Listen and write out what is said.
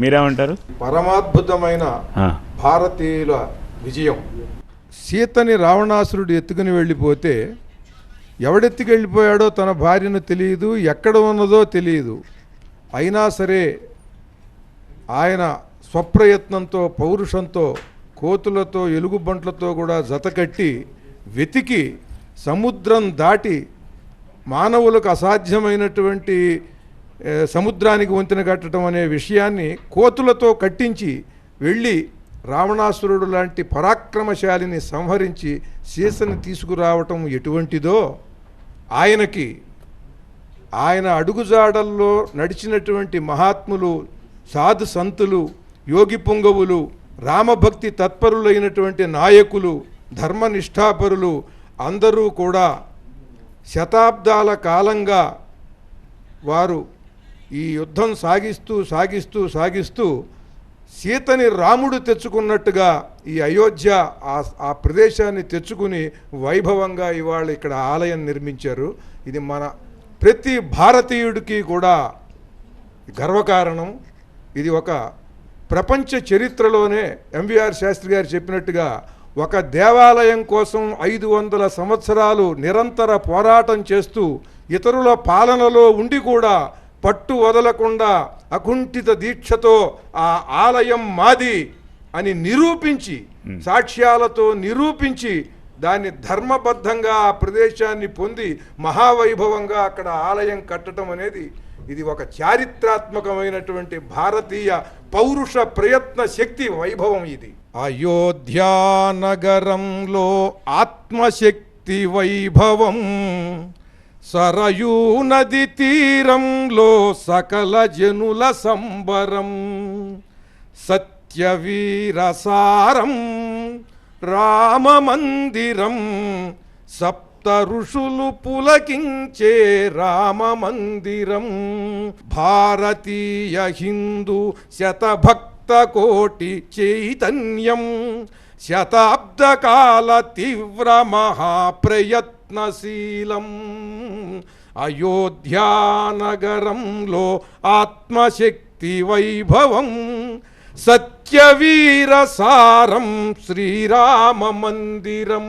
మీరేమంటారు? పరమాద్భుతమైన భారతీయుల విజయం. సీతని రావణాసురుడు ఎత్తుకుని వెళ్ళిపోతే ఎవడెత్తుకు వెళ్ళిపోయాడో తన భార్యను తెలియదు, ఎక్కడ ఉన్నదో తెలియదు. అయినా సరే ఆయన స్వప్రయత్నంతో పౌరుషంతో కోతులతో ఎలుగుబంట్లతో కూడా జతకట్టి వెతికి సముద్రం దాటి మానవులకు అసాధ్యమైనటువంటి సముద్రానికి వంతెన కట్టడం అనే విషయాన్ని కోతులతో కట్టించి వెళ్ళి రావణాసురుడు లాంటి పరాక్రమశాలిని సంహరించి సీతని తీసుకురావటం ఎటువంటిదో ఆయనకి ఆయన అడుగుజాడల్లో నడిచినటువంటి మహాత్ములు, సాధు సంతులు, యోగి పుంగవులు, రామభక్తి తత్పరులైనటువంటి నాయకులు, ధర్మనిష్ఠాపరులు అందరూ కూడా శతాబ్దాల కాలంగా వారు ఈ యుద్ధం సాగిస్తూ సాగిస్తూ సాగిస్తూ సీతని రాముడు తెచ్చుకున్నట్టుగా ఈ అయోధ్య ఆ ప్రదేశాన్ని తెచ్చుకుని వైభవంగా ఇవాళ ఇక్కడ ఆలయం నిర్మించారు. ఇది మన ప్రతి భారతీయుడికి కూడా గర్వకారణం. ఇది ఒక ప్రపంచ చరిత్రలోనే ఎంవీఆర్ శాస్త్రి గారు చెప్పినట్టుగా ఒక దేవాలయం కోసం 500 సంవత్సరాలు నిరంతర పోరాటం చేస్తూ ఇతరుల పాలనలో ఉండి కూడా పట్టు వదలకుండా అకుంఠిత దీక్షతో ఆ ఆలయం మాది అని నిరూపించి, సాక్ష్యాలతో నిరూపించి దాన్ని ధర్మబద్ధంగా ఆ ప్రదేశాన్ని పొంది మహావైభవంగా అక్కడ ఆలయం కట్టడం అనేది ఇది ఒక చారిత్రాత్మకమైనటువంటి భారతీయ పౌరుష ప్రయత్న శక్తి వైభవం. ఇది అయోధ్యా నగరంలో ఆత్మశక్తి వైభవం, సరయూ నది తీరంలో సకల జనుల సంబరం, సత్యవీరసారం రామమందిరం, సప్త ఋషులు పులకించే రామమందిరం, భారతీయ హిందూ శతభక్త కోటి చైతన్యం, శతాబ్దకాల తీవ్ర మహాప్రయత్నశీలం, అయోధ్యానగరంలో ఆత్మశక్తి వైభవం, సత్యవీరసారం శ్రీరామ మందిరం.